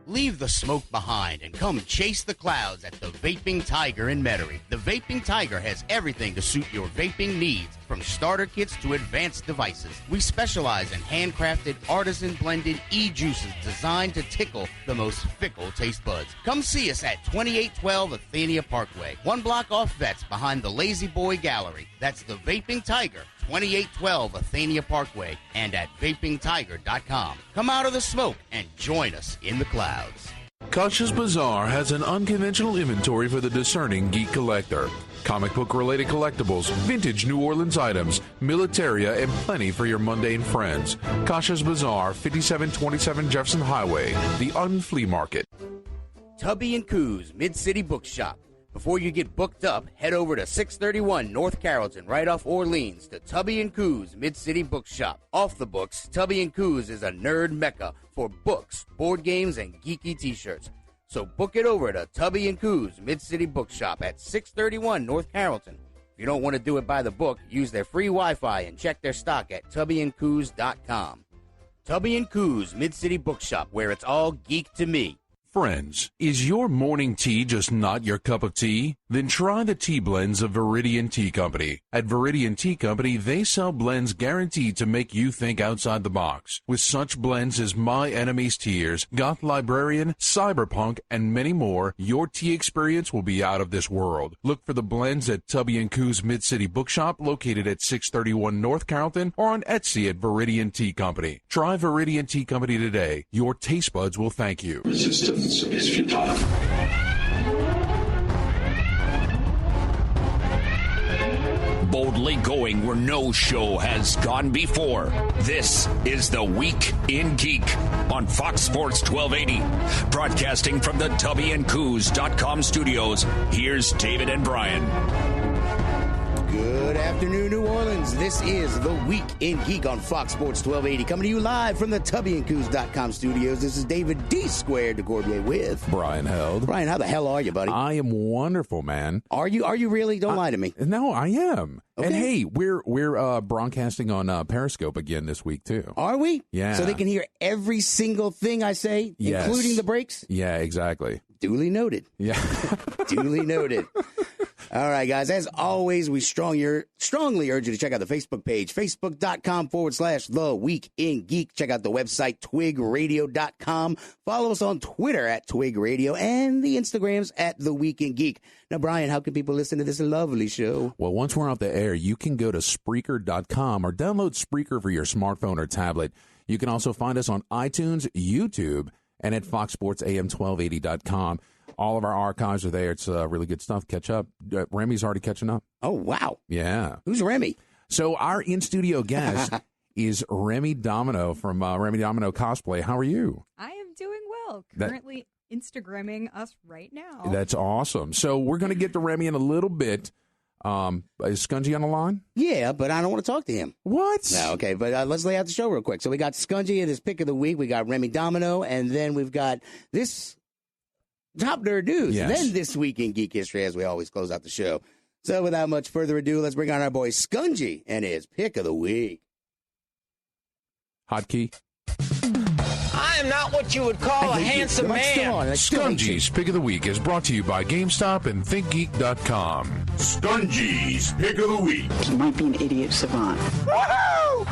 Leave the smoke behind and come chase the clouds at the Vaping Tiger in Metairie. The Vaping Tiger has everything to suit your vaping needs, from starter kits to advanced devices. We specialize in handcrafted, artisan-blended e-juices designed to tickle the most fickle taste buds. Come see us at 2812 Athenia Parkway, 1 block off Vets behind the Lazy Boy Gallery. That's the Vaping Tiger, 2812 Athenia Parkway, and at vapingtiger.com. Come out of the smoke and join us in the clouds. Kasha's Bazaar has an unconventional inventory for the discerning geek collector. Comic book-related collectibles, vintage New Orleans items, militaria, and plenty for your mundane friends. Kasha's Bazaar, 5727 Jefferson Highway, the Unflea Market. Tubby & Coos Mid-City Bookshop. Before you get booked up, head over to 631 North Carrollton, right off Orleans, to Tubby & Coos Mid-City Bookshop. Off the books, Tubby & Coos is a nerd mecca for books, board games, and geeky t-shirts. So book it over to Tubby & Coos Mid-City Bookshop at 631 North Carrollton. If you don't want to do it by the book, use their free Wi-Fi and check their stock at tubbyandcoos.com. Tubby & Coos Mid-City Bookshop, where it's all geek to me. Friends, is your morning tea just not your cup of tea? Then try the tea blends of Viridian Tea Company. At Viridian Tea Company, they sell blends guaranteed to make you think outside the box. With such blends as My Enemy's Tears, Goth Librarian, Cyberpunk, and many more, your tea experience will be out of this world. Look for the blends at Tubby & Coos Mid-City Bookshop, located at 631 North Carrollton, or on Etsy at Viridian Tea Company. Try Viridian Tea Company today. Your taste buds will thank you. Resistance is futile. Boldly going where no show has gone before. This is the Week in Geek on Fox Sports 1280. Broadcasting from the tubbyandcoos.com studios, here's David and Brian. Good afternoon, New Orleans. This is the Week in Geek on Fox Sports 1280. Coming to you live from the tubbyandcoos.com studios. This is David D. Squared DeGorbier with Brian Held. Brian, how the hell are you, buddy? I am wonderful, man. Are you really? Don't lie to me. No, I am. Okay. And hey, we're broadcasting on Periscope again this week too. Are we? Yeah. So they can hear every single thing I say, Yes. including the breaks? Yeah, exactly. Duly noted. Yeah. Duly noted. All right, guys. As always, we strongly urge you to check out the Facebook page, facebook.com/The Week in Geek. Check out the website, twigradio.com. Follow us on Twitter at Twig Radio and the Instagrams at The Week in Geek. Now, Brian, how can people listen to this lovely show? Well, once we're off the air, you can go to Spreaker.com or download Spreaker for your smartphone or tablet. You can also find us on iTunes, YouTube, and at foxsportsam1280.com. All of our archives are there. It's really good stuff. Catch up. Remy's already catching up. Oh, wow. Yeah. Who's Remy? So our in-studio guest is Remy Domino from Remy Domino Cosplay. How are you? I am doing well. Currently Instagramming us right now. That's awesome. So we're going to get to Remy in a little bit. Is Skungy on the line? Yeah, but I don't want to talk to him. What? No, okay, but let's lay out the show real quick. So we got Skungy in his pick of the week. We got Remy Domino, and then we've got this top nerd news. Yes. And then this week in Geek History, as we always close out the show. So without much further ado, let's bring on our boy Skungy and his pick of the week. Hotkey. I am not what you would call a handsome man. Skungy's Pick of the Week is brought to you by GameStop and ThinkGeek.com. Skungy's Pick of the Week. He might be an idiot savant. Woohoo!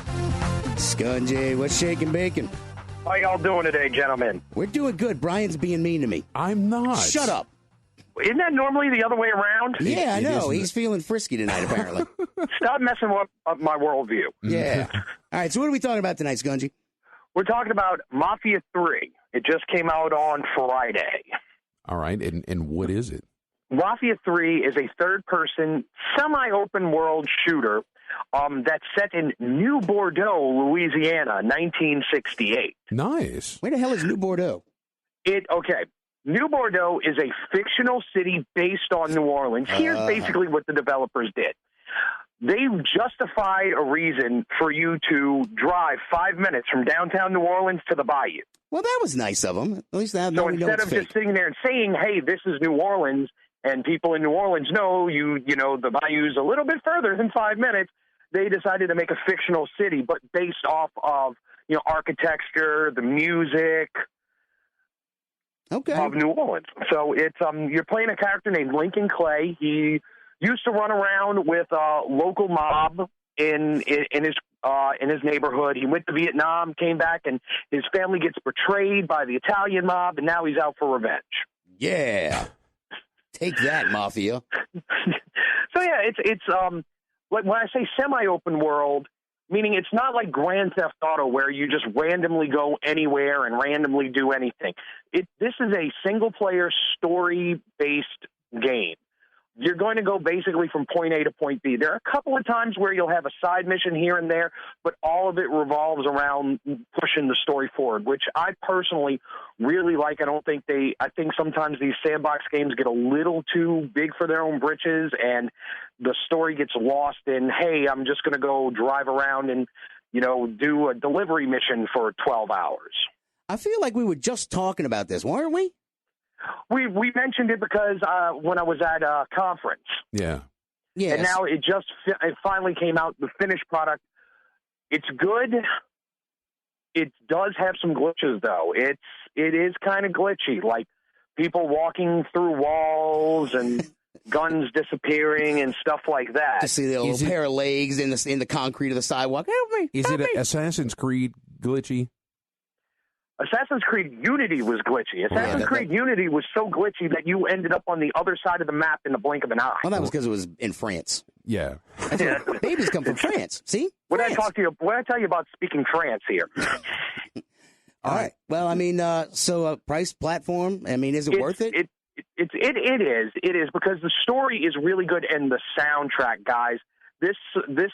Skungy, what's shaking bacon? How y'all doing today, gentlemen? We're doing good. Brian's being mean to me. I'm not. Shut up. Isn't that normally the other way around? Yeah, I It know. is. He's feeling frisky tonight, apparently. Stop messing up my worldview. Yeah. All right, so what are we talking about tonight, Skungy? We're talking about Mafia 3. It just came out on Friday. All right, and what is it? Mafia 3 is a third-person, semi-open world shooter that's set in New Bordeaux, Louisiana, 1968. Nice. Where the hell is New Bordeaux? New Bordeaux is a fictional city based on New Orleans. Here's basically what the developers did. They justified a reason for you to drive 5 minutes from downtown New Orleans to the bayou. Well, that was nice of them. At least that So we know instead it's of fake. just sitting there and saying, hey, this is New Orleans, and people in New Orleans know the bayou's a little bit further than 5 minutes, they decided to make a fictional city, but based off of, architecture, the music, of New Orleans. So it's you're playing a character named Lincoln Clay. He used to run around with a local mob in his neighborhood. He went to Vietnam, came back, and his family gets betrayed by the Italian mob, and now he's out for revenge. Yeah. Take that, Mafia. So yeah, it's like when I say semi-open world, meaning it's not like Grand Theft Auto where you just randomly go anywhere and randomly do anything. This is a single-player, story-based game. You're going to go basically from point A to point B. There are a couple of times where you'll have a side mission here and there, but all of it revolves around pushing the story forward, which I personally really like. I think sometimes these sandbox games get a little too big for their own britches, and the story gets lost in, hey, I'm just going to go drive around and, do a delivery mission for 12 hours. I feel like we were just talking about this, weren't we? We mentioned it because when I was at a conference. Yeah. Yes. And now it finally came out, the finished product. It's good. It does have some glitches, though. It is kind of glitchy, like people walking through walls and guns disappearing and stuff like that. To see the little pair of legs in the concrete of the sidewalk. Help me! Is it Assassin's Creed glitchy? Assassin's Creed Unity was glitchy. Assassin's Creed Unity was so glitchy that you ended up on the other side of the map in the blink of an eye. Well, that was because it was in France. Yeah. Babies come from France. See? What did I tell you about speaking France here? All right. Well, I mean, price, platform, I mean, is it worth it? It is because the story is really good and the soundtrack, guys. This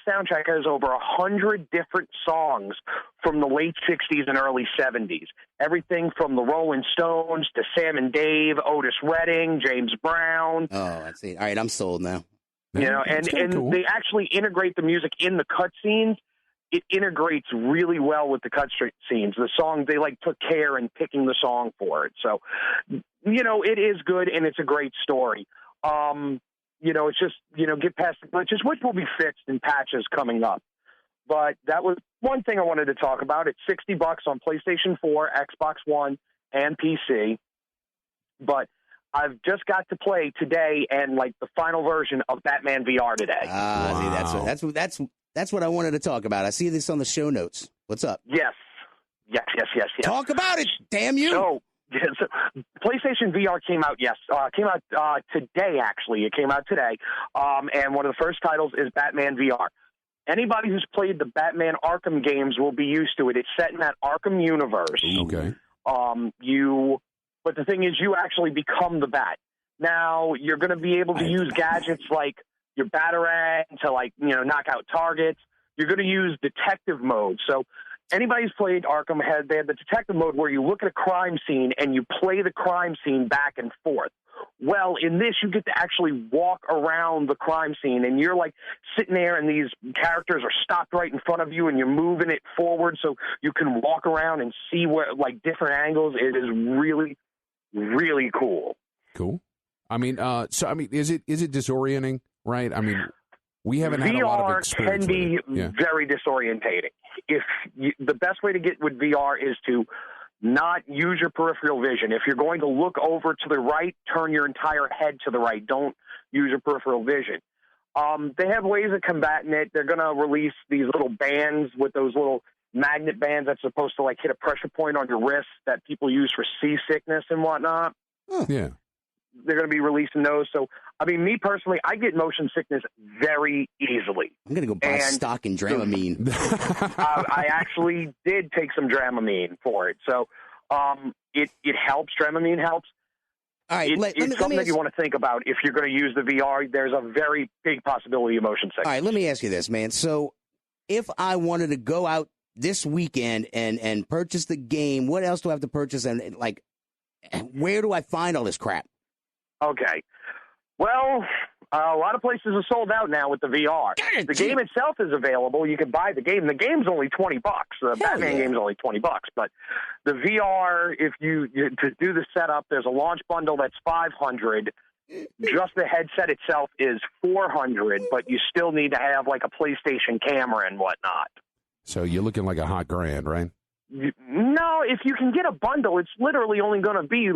soundtrack has over 100 different songs from the late 60s and early 70s. Everything from the Rolling Stones to Sam and Dave, Otis Redding, James Brown. Oh, I see. All right, I'm sold now. And cool. They actually integrate the music in the cutscenes. It integrates really well with the cutscenes. The song, they took care in picking the song for it. So, it is good and it's a great story. It's just, get past the glitches, which will be fixed in patches coming up. But that was one thing I wanted to talk about. It's $60 on PlayStation 4, Xbox One, and PC. But I've just got to play today and the final version of Batman VR today. Wow. See, that's what I wanted to talk about. I see this on the show notes. What's up? Yes. Talk about it, damn you. So PlayStation VR came out today, actually. It came out today. And one of the first titles is Batman VR. Anybody who's played the Batman Arkham games will be used to it. It's set in that Arkham universe. Okay. But the thing is, you actually become the Bat. Now, you're going to be able to use gadgets like your Batarang to, knock out targets. You're going to use detective mode. So anybody who's played Arkham, they had the detective mode where you look at a crime scene and you play the crime scene back and forth. Well, in this, you get to actually walk around the crime scene, and you're sitting there, and these characters are stopped right in front of you, and you're moving it forward so you can walk around and see where different angles. It is really, really cool. Cool. Is it disorienting? Right. I mean, we haven't had a lot of experience. VR can be very disorientating. The best way to get with VR is to not use your peripheral vision. If you're going to look over to the right, turn your entire head to the right. Don't use your peripheral vision. They have ways of combating it. They're going to release these little bands with those little magnet bands that's supposed to hit a pressure point on your wrist that people use for seasickness and whatnot. Oh. Yeah. They're going to be releasing those. So, me personally, I get motion sickness very easily. I'm going to go buy stock in Dramamine. I actually did take some Dramamine for it. So, it helps. Dramamine helps. All right, it's something that you want to think about if you're going to use the VR. There's a very big possibility of motion sickness. All right, let me ask you this, man. So, if I wanted to go out this weekend and purchase the game, what else do I have to purchase? And, where do I find all this crap? Okay. Well, a lot of places are sold out now with the VR. The game itself is available. You can buy the game. The game's only $20. The Batman game's only $20. But the VR, if you to do the setup, there's a launch bundle that's $500. Just the headset itself is $400, but you still need to have a PlayStation camera and whatnot. So you're looking like a hot grand, right? No, if you can get a bundle, it's literally only going to be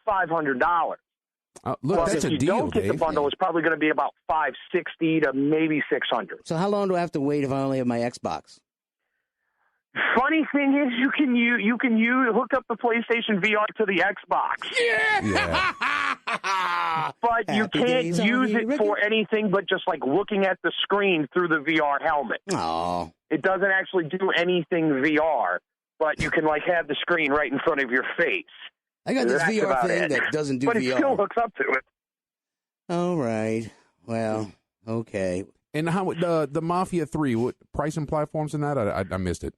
$500. Look, but that's if a you deal, don't get the Dave. bundle, it's probably going to be about $560 to maybe $600. So how long do I have to wait if I only have my Xbox? Funny thing is, you can hook up the PlayStation VR to the Xbox. Yeah. But you can't use it for anything but just like looking at the screen through the VR helmet. Oh. It doesn't actually do anything VR, but you can like have the screen right in front of your face. I got this That's VR about thing it. that doesn't do but VR. But it still hooks up to it. All right. Well, okay. And how the Mafia 3, what pricing platforms in that? I missed it.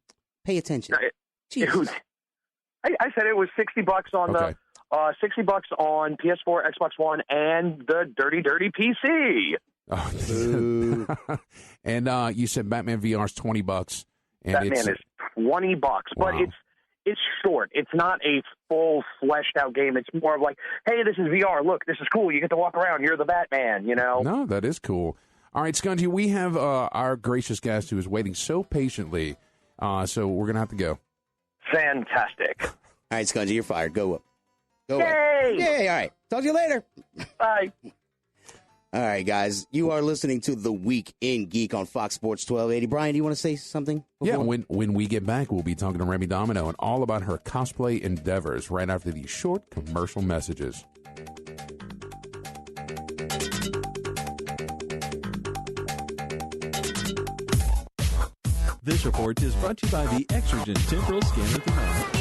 Pay attention. I said it was $60 on the $60 on PS4, Xbox One, and the dirty PC. Oh. And you said Batman VR is $20. And Batman is $20, but it's short. It's not a full fleshed out game. It's more of like, hey, this is VR. Look, this is cool. You get to walk around. You're the Batman. You know. No, that is cool. All right, Skungy, we have our gracious guest who is waiting so patiently. So we're going to have to go. Fantastic. All right, Skungy, you're fired. Go up. Go Yay! Yay! All right. Talk to you later. Bye. All right, guys. You are listening to The Week in Geek on Fox Sports 1280. Brian, do you want to say something? Yeah, when we get back, we'll be talking to Remy Domino and all about her cosplay endeavors right after these short commercial messages. This report is brought to you by the Exergen Temporal Scanner Thermometer.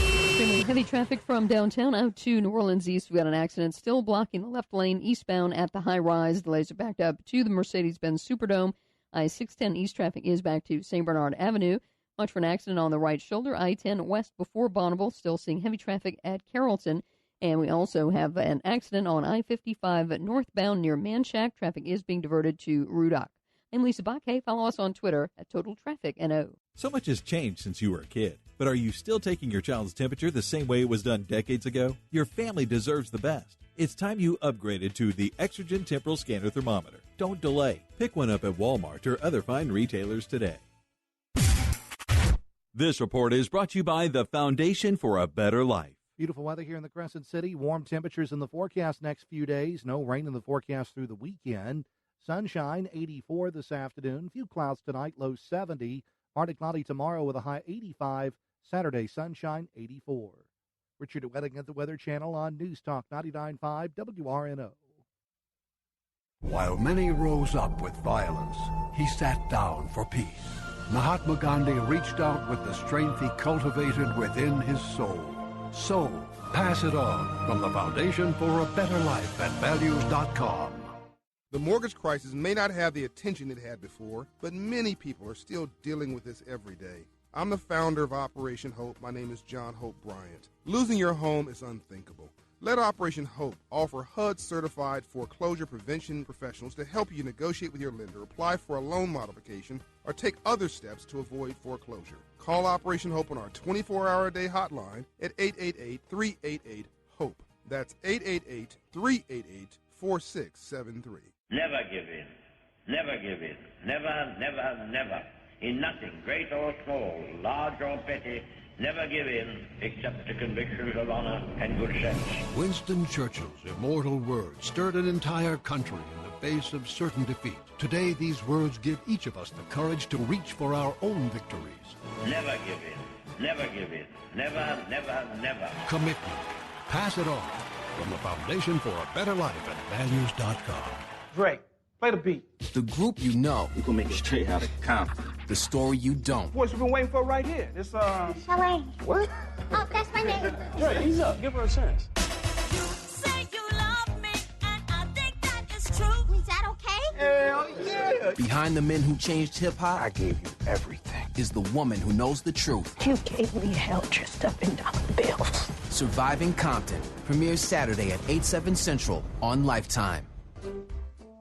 Heavy traffic from downtown out to New Orleans East. We got an accident still blocking the left lane eastbound at the high rise. Delays are backed up to the Mercedes-Benz Superdome. I-610 East traffic is back to St. Bernard Avenue. Watch for an accident on the right shoulder. I-10 west before Bonneville. Still seeing heavy traffic at Carrollton. And we also have an accident on I-55 northbound near Manchac. Traffic is being diverted to Rudock. I'm Lisa Bakke. Follow us on Twitter at Total Traffic NO. So much has changed since you were a kid. But are you still taking your child's temperature the same way it was done decades ago? Your family deserves the best. It's time you upgraded to the Exergen Temporal Scanner Thermometer. Don't delay. Pick one up at Walmart or other fine retailers today. This report is brought to you by the Foundation for a Better Life. Beautiful weather here in the Crescent City. Warm temperatures in the forecast next few days. No rain in the forecast through the weekend. Sunshine, 84 this afternoon. Few clouds tonight, low 70. Partly cloudy tomorrow with a high 85. Saturday, sunshine, 84. Richard Wedding at the Weather Channel on News Talk 99.5 WRNO. While many rose up with violence, he sat down for peace. Mahatma Gandhi reached out with the strength he cultivated within his soul. So, pass it on from the Foundation for a Better Life at values.com. The mortgage crisis may not have the attention it had before, but many people are still dealing with this every day. I'm the founder of Operation Hope. My name is John Hope Bryant. Losing your home is unthinkable. Let Operation Hope offer HUD-certified foreclosure prevention professionals to help you negotiate with your lender, apply for a loan modification, or take other steps to avoid foreclosure. Call Operation Hope on our 24-hour-a-day hotline at 888-388-HOPE. That's 888-388-4673. Never give in. Never give in. Never, never, never. In nothing, great or small, large or petty, never give in except to convictions of honor and good sense. Winston Churchill's immortal words stirred an entire country in the face of certain defeat. Today, these words give each of us the courage to reach for our own victories. Never give in. Never give in. Never, never, never. Commitment. Pass it on. From the Foundation for a Better Life at values.com. Drake, play the beat. The group you know. You gonna make it straight out of Compton. The story you don't. Boys, we've been waiting for it right here. This, Shalane. What? Oh, that's my name. Drake, ease up. Give her a chance. Is that okay? Hell yeah. Behind the men who changed hip-hop, I gave you everything, is the woman who knows the truth. You gave me hell dressed up in dollar bills. Surviving Compton premieres Saturday at 8/7 Central on Lifetime.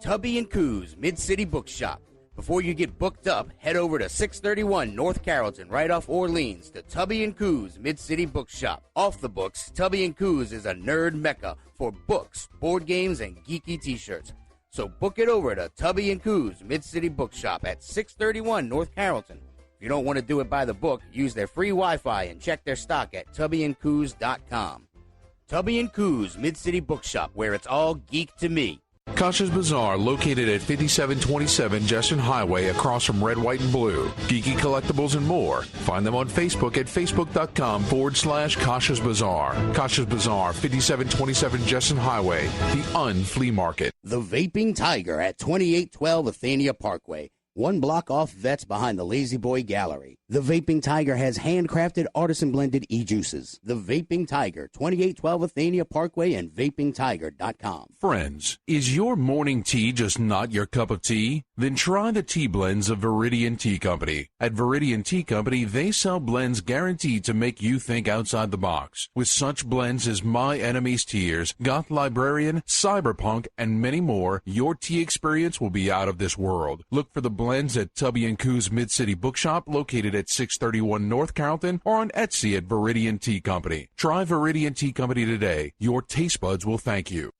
Tubby and Coos Mid-City Bookshop. Before you get booked up, head over to 631 North Carrollton, right off Orleans, to Tubby and Coos Mid-City Bookshop. Off the books, Tubby and Coos is a nerd mecca for books, board games, and geeky t-shirts. So book it over to Tubby and Coos Mid-City Bookshop at 631 North Carrollton. If you don't want to do it by the book, use their free Wi-Fi and check their stock at tubbyandcoos.com. Tubby & Coos Mid-City Bookshop, where it's all geek to me. Kasha's Bazaar, located at 5727 Jesson Highway, across from Red, White, and Blue. Geeky collectibles and more. Find them on Facebook at facebook.com/Kasha's Bazaar. Kasha's Bazaar, 5727 Jesson Highway, the Unflea Market. The Vaping Tiger at 2812 Athenia Parkway. 1 block off Vets behind the Lazy Boy Gallery. The Vaping Tiger has handcrafted, artisan-blended e-juices. The Vaping Tiger, 2812 Athenia Parkway and vapingtiger.com. Friends, is your morning tea just not your cup of tea? Then try the tea blends of Viridian Tea Company. At Viridian Tea Company, they sell blends guaranteed to make you think outside the box. With such blends as My Enemy's Tears, Goth Librarian, Cyberpunk, and many more, your tea experience will be out of this world. Look for the blends at Tubby & Coos Mid-City Bookshop, located at 631 North Carrollton, or on Etsy at Viridian Tea Company. Try Viridian Tea Company today. Your taste buds will thank you.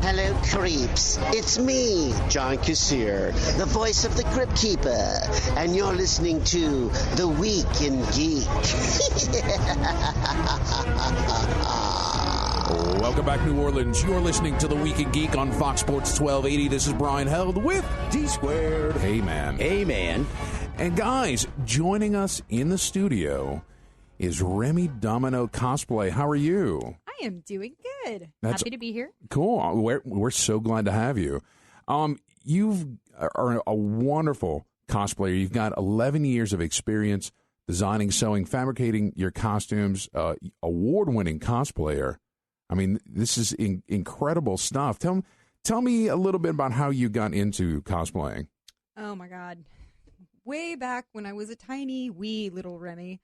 Hello, creeps. It's me, John Kassir, the voice of the Crypt Keeper, and you're listening to The Week in Geek. Welcome back, New Orleans. You're listening to The Week in Geek on Fox Sports 1280. This is Brian Held with D-Squared. Hey, man. Hey, man. And guys, joining us in the studio is Remy Domino Cosplay. How are you? I am doing good. Happy to be here. Cool. We're so glad to have you. You are a wonderful cosplayer. You've got 11 years of experience designing, sewing, fabricating your costumes. Award-winning cosplayer. I mean, this is incredible stuff. Tell me a little bit about how you got into cosplaying. Oh, my God. Way back when I was a tiny, wee little Remy,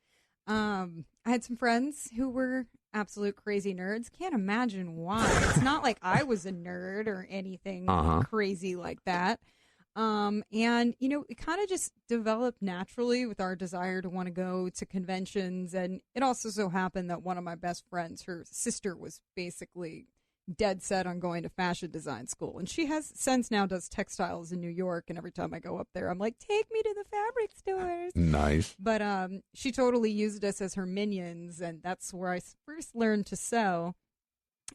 I had some friends who were absolute crazy nerds. Can't imagine why. It's not like I was a nerd or anything crazy like that. And, it kind of just developed naturally with our desire to want to go to conventions. And it also so happened that one of my best friends, her sister, was basically dead set on going to fashion design school. And she has since now does textiles in New York. And every time I go up there, I'm like, take me to the fabric stores. Nice. But she totally used us as her minions. And that's where I first learned to sew.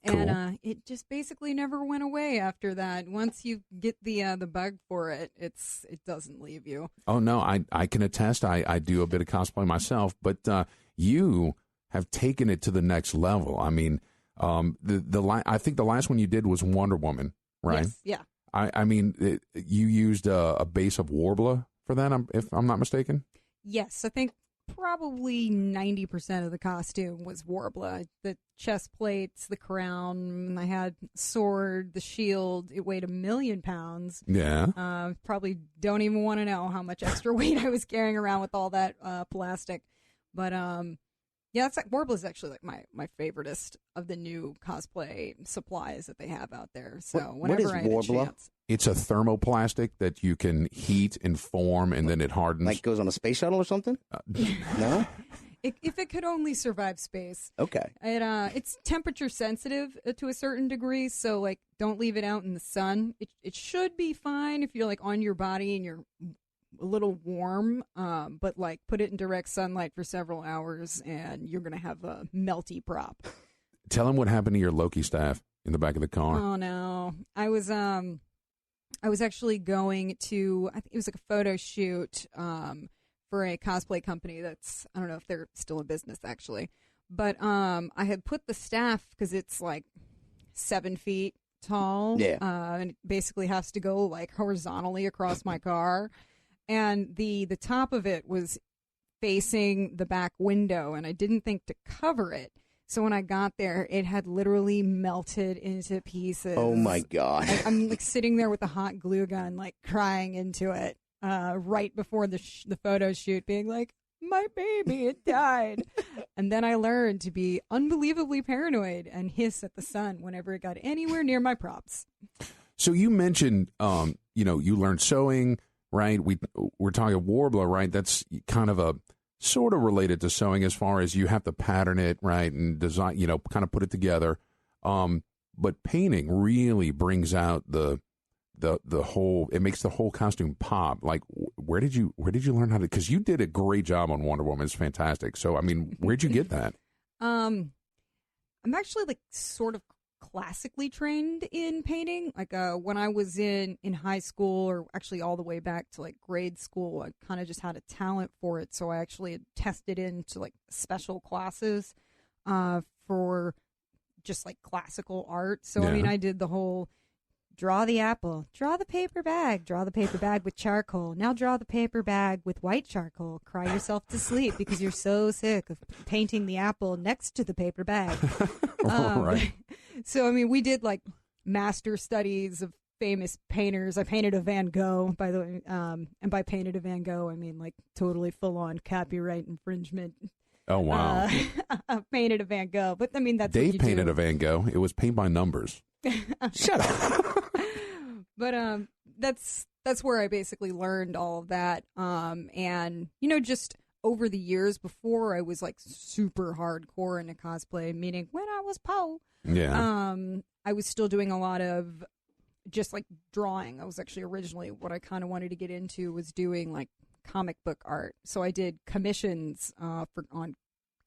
Cool. And it just basically never went away after that. Once you get the bug for it, it doesn't leave you. Oh, no, I can attest. I do a bit of cosplay myself, but you have taken it to the next level. I mean, I think the last one you did was Wonder Woman, right? Yes, yeah. I mean, you used a base of Warbler for that, if I'm not mistaken? Yes, I think probably 90% of the costume was Warbler. The chest plates, the crown, I had sword, the shield. It weighed 1,000,000 pounds. Yeah. Probably don't even want to know how much extra weight I was carrying around with all that plastic. But yeah, Warbler is actually like my favoriteest of the new cosplay supplies that they have out there. So whenever I had a chance. It's a thermoplastic that you can heat and form, and then it hardens. Like goes on a space shuttle or something? No? If it could only survive space. Okay. It's temperature sensitive to a certain degree, so like don't leave it out in the sun. It should be fine if you're like on your body and you're a little warm, but like put it in direct sunlight for several hours and you're going to have a melty prop. Tell him what happened to your Loki staff in the back of the car. Oh no. I was actually going to, I think it was like a photo shoot for a cosplay company that's, I don't know if they're still in business actually, but I had put the staff, because it's like 7 feet tall, and it basically has to go like horizontally across my car, and the top of it was facing the back window, and I didn't think to cover it. So when I got there, it had literally melted into pieces. Oh, my God. I'm like sitting there with a hot glue gun, like crying into it right before the photo shoot, being like, my baby, it died. And then I learned to be unbelievably paranoid and hiss at the sun whenever it got anywhere near my props. So you mentioned, you learned sewing, right? We're talking Warbler, right? That's kind of a sort of related to sewing as far as you have to pattern it, right, and design, kind of put it together. But painting really brings out the the whole, it makes the whole costume pop. Like, where did you learn how to? Because you did a great job on Wonder Woman. It's fantastic. So, I mean, where'd you get that? I'm actually like sort of classically trained in painting. Like when I was in high school, or actually all the way back to like grade school, I kind of just had a talent for it. So I actually had tested into like special classes for just like classical art. So I mean, I did the whole draw the apple, draw the paper bag with charcoal. Now draw the paper bag with white charcoal. Cry yourself to sleep because you're so sick of painting the apple next to the paper bag. Right. So, I mean, we did like master studies of famous painters. I painted a Van Gogh, by the way. And by painted a Van Gogh, I mean like totally full on copyright infringement. Oh, wow. Painted a Van Gogh. But I mean, that's Dave what you painted do. a Van Gogh. It was paint by numbers. Shut up. But that's where I basically learned all of that. And you know, just over the years before I was like super hardcore into cosplay, meaning when I was Poe. Yeah. I was still doing a lot of just like drawing. I was actually originally what I kind of wanted to get into was doing like comic book art. So I did commissions on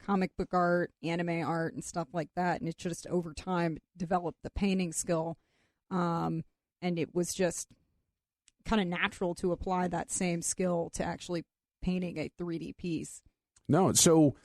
comic book art, anime art, and stuff like that. And it just over time developed the painting skill. And it was just kind of natural to apply that same skill to actually painting a 3D piece. No, so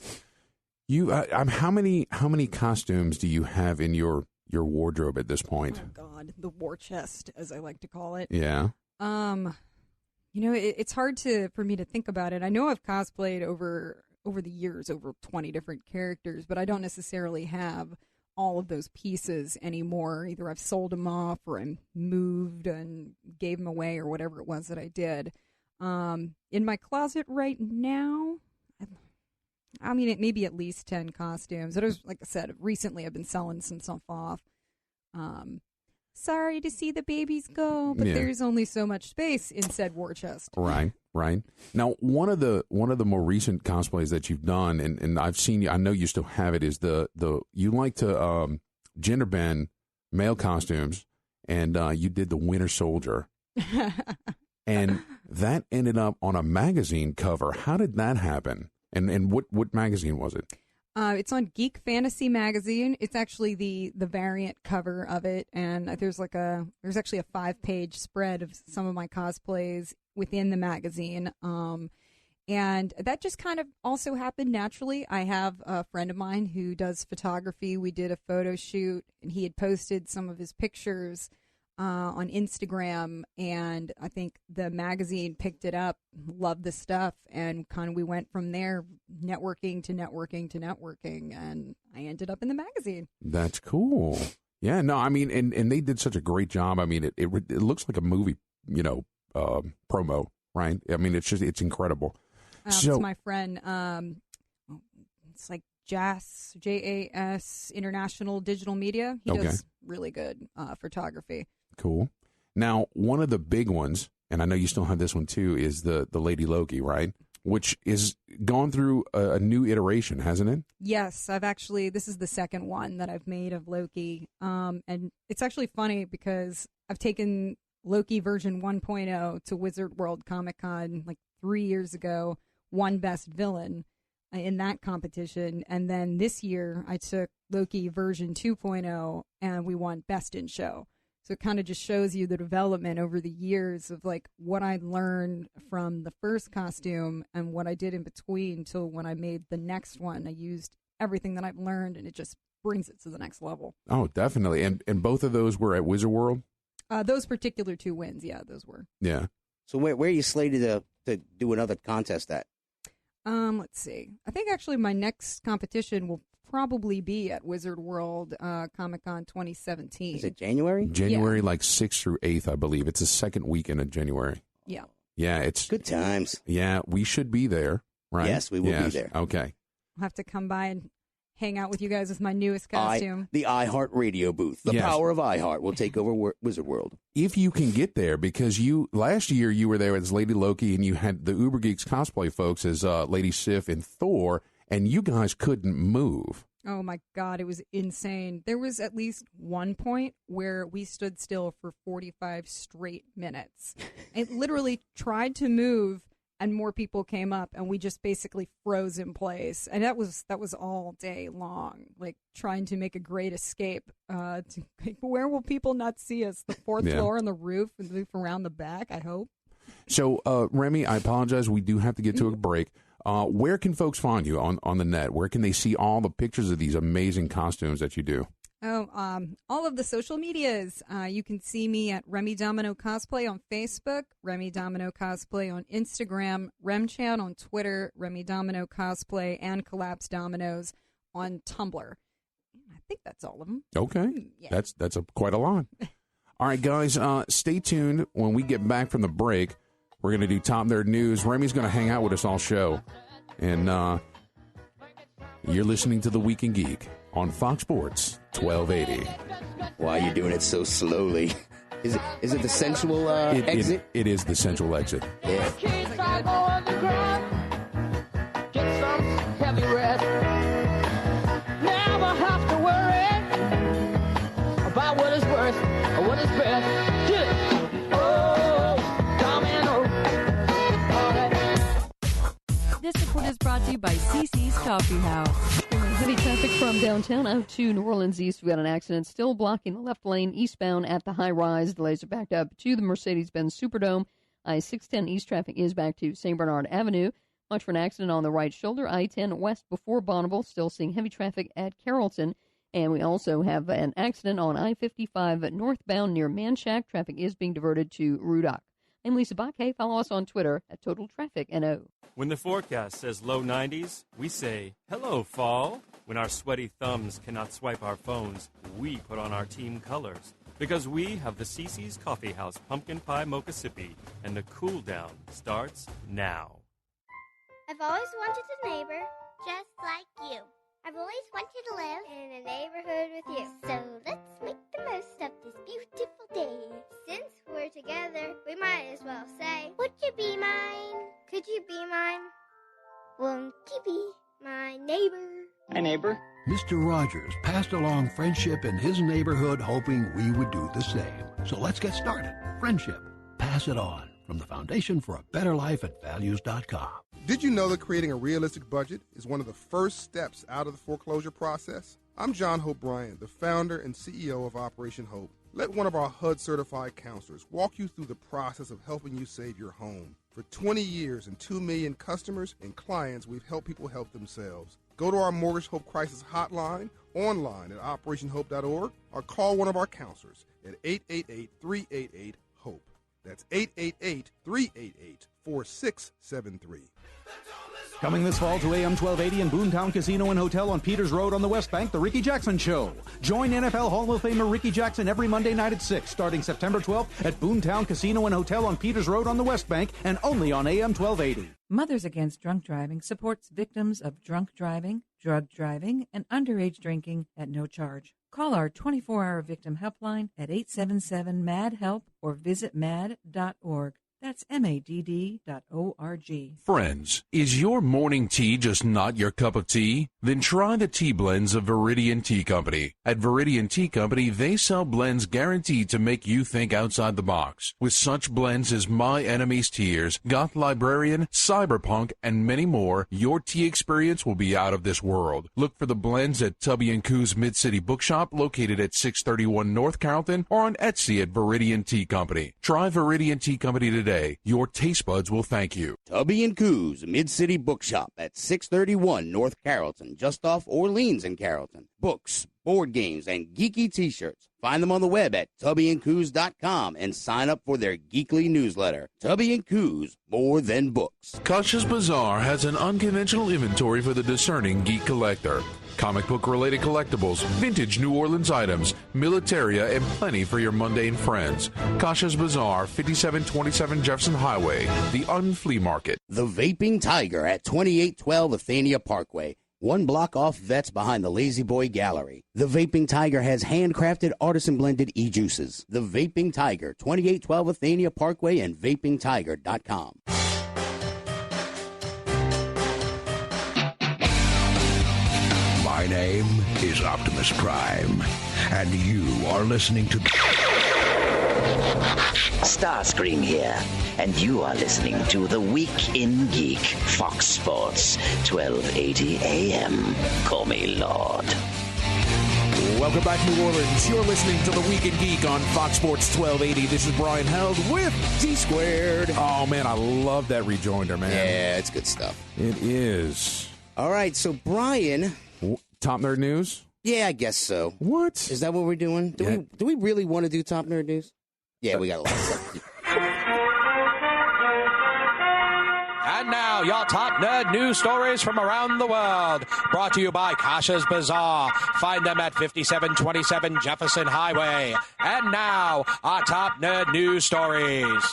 you, how many costumes do you have in your wardrobe at this point? Oh God, the war chest, as I like to call it. Yeah. You know, it's hard for me to think about it. I know I've cosplayed over the years, over 20 different characters, but I don't necessarily have all of those pieces anymore. Either I've sold them off or I moved and gave them away or whatever it was that I did. In my closet right now, I mean, it may be at least 10 costumes. It was, like I said, recently I've been selling some stuff off. Sorry to see the babies go, but there's only so much space in said war chest. Right. Now, one of the more recent cosplays that you've done, and I've seen you, I know you still have it, is the you like to gender bend male costumes, and you did the Winter Soldier, and that ended up on a magazine cover. How did that happen? And what magazine was it? It's on Geek Fantasy magazine. It's actually the variant cover of it, and there's actually a 5-page spread of some of my cosplays within the magazine. And that just kind of also happened naturally. I have a friend of mine who does photography. We did a photo shoot, and he had posted some of his pictures on Instagram, and I think the magazine picked it up, loved the stuff, and kind of we went from there, networking, and I ended up in the magazine. That's cool. Yeah, no, I mean, and they did such a great job. I mean, it looks like a movie, promo, right? I mean, it's incredible. It's my friend, it's like JAS, JAS International Digital Media. He does really good photography. Cool. Now, one of the big ones, and I know you still have this one too, is the Lady Loki, right? Which is gone through a new iteration, hasn't it? Yes, this is the second one that I've made of Loki. And it's actually funny because I've taken Loki version 1.0 to Wizard World Comic Con like 3 years ago, won Best Villain in that competition. And then this year I took Loki version 2.0 and we won Best in Show. So it kind of just shows you the development over the years of like what I learned from the first costume and what I did in between till when I made the next one. I used everything that I've learned and it just brings it to the next level. Oh, definitely. And both of those were at Wizard World? Those particular 2 wins, yeah, those were. Yeah. So where are you slated to do another contest at? Let's see. I think actually my next competition will probably be at Wizard World Comic-Con 2017. Is it January? January, like 6th through 8th, I believe. It's the second weekend of January. Yeah. Yeah, it's good times. Yeah, we should be there, right? Yes, we will be there. Okay. I'll have to come by and hang out with you guys with my newest costume. The iHeart Radio booth. The power of iHeart will take over Wizard World. If you can get there, because last year you were there as Lady Loki and you had the Uber Geeks cosplay folks as Lady Sif and Thor, and you guys couldn't move. Oh my God, it was insane. There was at least one point where we stood still for 45 straight minutes. It literally tried to move, and more people came up, and we just basically froze in place. And that was all day long, like trying to make a great escape. Where will people not see us? The fourth floor on the roof and move around the back, I hope. So, Remy, I apologize. We do have to get to a break. Where can folks find you on the net? Where can they see all the pictures of these amazing costumes that you do? All of the social medias. You can see me at Remy Domino Cosplay on Facebook, Remy Domino Cosplay on Instagram, RemChan on Twitter, Remy Domino Cosplay, and Collapse Dominoes on Tumblr. I think that's all of them. Okay. Yeah. That's quite a lot. All right, guys, stay tuned. When we get back from the break, we're going to do Top Nerd News. Remy's going to hang out with us all show. And you're listening to The Week in Geek on Fox Sports 1280. Why are you doing it so slowly? Is it the sensual exit? It is the sensual exit. Yeah. Get some heavy rest. Never have to worry about what is worth or what is best. This report is brought to you by CC's Coffee House. Heavy traffic from downtown out to New Orleans East. We got an accident still blocking the left lane eastbound at the high rise. Delays are backed up to the Mercedes-Benz Superdome. I-610 East traffic is back to St. Bernard Avenue. Watch for an accident on the right shoulder. I-10 west before Bonneville. Still seeing heavy traffic at Carrollton. And we also have an accident on I-55 northbound near Manchac. Traffic is being diverted to Rudock. I'm Lisa Bakke. Follow us on Twitter at Total Traffic NO. When the forecast says low 90s, we say, hello, fall. When our sweaty thumbs cannot swipe our phones, we put on our team colors. Because we have the CC's Coffee House Pumpkin Pie Mocha Sippy, and the cool down starts now. I've always wanted a neighbor just like you. I've always wanted to live in a neighborhood with you. So let's make the most of this beautiful day. Since we're together, we might as well say, would you be mine? Could you be mine? Won't you be my neighbor? Hi, neighbor. Mr. Rogers passed along friendship in his neighborhood, hoping we would do the same. So let's get started. Friendship. Pass it on. From the Foundation for a Better Life at Values.com. Did you know that creating a realistic budget is one of the first steps out of the foreclosure process? I'm John Hope Bryant, the founder and CEO of Operation Hope. Let one of our HUD-certified counselors walk you through the process of helping you save your home. For 20 years and 2 million customers and clients, we've helped people help themselves. Go to our Mortgage Hope Crisis Hotline, online at operationhope.org, or call one of our counselors at 888-388-HOPE. That's 888-388-4673. Coming this fall to AM 1280 and Boomtown Casino and Hotel on Peters Road on the West Bank, The Ricky Jackson Show. Join NFL Hall of Famer Ricky Jackson every Monday night at 6, starting September 12th at Boomtown Casino and Hotel on Peters Road on the West Bank and only on AM 1280. Mothers Against Drunk Driving supports victims of drunk driving, drug driving, and underage drinking at no charge. Call our 24-hour victim helpline at 877-MAD-HELP or visit mad.org. That's MADD.org. Friends, is your morning tea just not your cup of tea? Then try the tea blends of Viridian Tea Company. At Viridian Tea Company, they sell blends guaranteed to make you think outside the box. With such blends as My Enemy's Tears, Goth Librarian, Cyberpunk, and many more, your tea experience will be out of this world. Look for the blends at Tubby & Coos Mid-City Bookshop, located at 631 North Carrollton, or on Etsy at Viridian Tea Company. Try Viridian Tea Company today. Your taste buds will thank you. Tubby & Coos Mid-City Bookshop at 631 North Carrollton, just off Orleans in Carrollton. Books, board games, and geeky t-shirts. Find them on the web at tubbyandcoos.com and sign up for their geekly newsletter. Tubby & Coos, more than books. Kasha's Bazaar has an unconventional inventory for the discerning geek collector. Comic book-related collectibles, vintage New Orleans items, militaria, and plenty for your mundane friends. Kasha's Bazaar, 5727 Jefferson Highway, the Unflea Market. The Vaping Tiger at 2812 Athenia Parkway, 1 block off Vets behind the Lazy Boy Gallery. The Vaping Tiger has handcrafted artisan-blended e-juices. The Vaping Tiger, 2812 Athenia Parkway and vapingtiger.com. name is Optimus Prime, and you are listening to Starscream here, and you are listening to The Week in Geek, Fox Sports, 1280 AM. Call me Lord. Welcome back, New Orleans. You're listening to The Week in Geek on Fox Sports 1280. This is Brian Held with T-Squared. Oh, man, I love that rejoinder, man. Yeah, it's good stuff. It is. All right, so Brian. Top Nerd News? Yeah, I guess so. What? Is that what we're doing? Do we really want to do Top Nerd News? Yeah, we got a lot of stuff. And now, your top nerd news stories from around the world. Brought to you by Kasha's Bazaar. Find them at 5727 Jefferson Highway. And now, our top nerd news stories.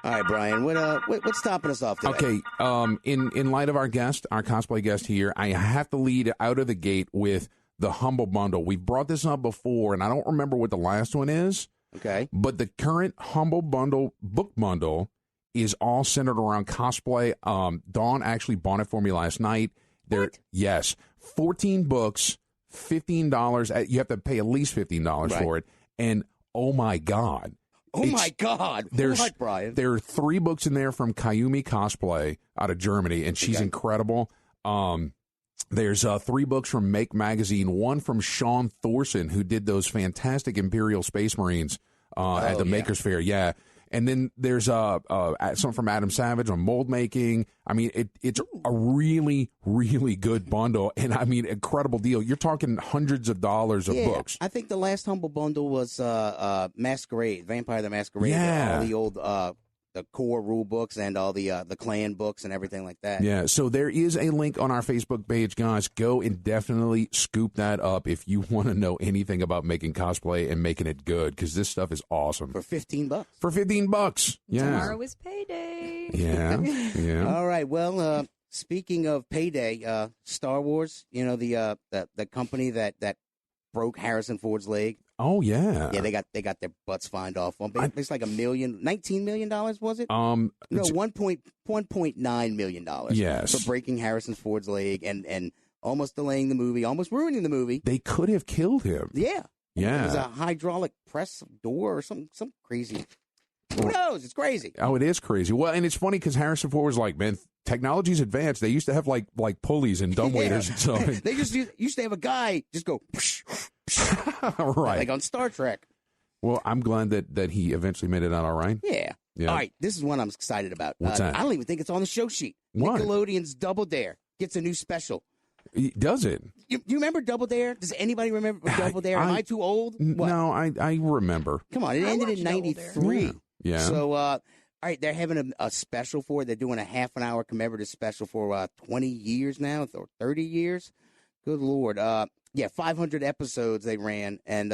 All right, Brian, what's stopping us off today? Okay, in light of our guest, our cosplay guest here, I have to lead out of the gate with the Humble Bundle. We've brought this up before, and I don't remember what the last one is. Okay. But the current Humble Bundle book bundle is all centered around cosplay. Dawn actually bought it for me last night. Yes, 14 books, $15. You have to pay at least $15 for it. And oh my God. Oh my God. What, Brian? There are 3 books in there from Kayumi Cosplay out of Germany, and she's incredible. There's 3 books from Make Magazine, one from Sean Thorson, who did those fantastic Imperial Space Marines at the Makers Fair. Yeah. And then there's some from Adam Savage on mold making. I mean, it's a really, really good bundle. And, I mean, incredible deal. You're talking hundreds of dollars of books. I think the last Humble Bundle was Masquerade, Vampire the Masquerade. Yeah. All the old the core rule books and all the clan books and everything like that. Yeah, so there is a link on our Facebook page, guys. Go and definitely scoop that up if you want to know anything about making cosplay and making it good, because this stuff is awesome. For $15. For $15, yeah. Tomorrow is payday. Yeah, yeah. All right, well, speaking of payday, Star Wars, you know, the company that broke Harrison Ford's leg. Oh yeah, yeah. They got their butts fined off. It's like $19 million, was it? No, $1.9 million. Yes, for breaking Harrison Ford's leg and almost delaying the movie, almost ruining the movie. They could have killed him. Yeah, yeah. It was a hydraulic press door or some crazy. Who knows? It's crazy. Oh, it is crazy. Well, and it's funny because Harrison Ford was like, man, technology's advanced. They used to have like pulleys and dumbwaiters and stuff. They just used to have a guy just go right, like on Star Trek. Well, I'm glad that he eventually made it out all right. Yeah. All right, this is one I'm excited about. What's that? I don't even think it's on the show sheet. What? Nickelodeon's Double Dare gets a new special. Does it? You remember Double Dare? Does anybody remember Double Dare? Am I too old? What? No, I remember. Come on, it ended in '93. Yeah. So, all right, they're having a special for it. They're doing a half-an-hour commemorative special for 20 years now, or 30 years. Good Lord. 500 episodes they ran, and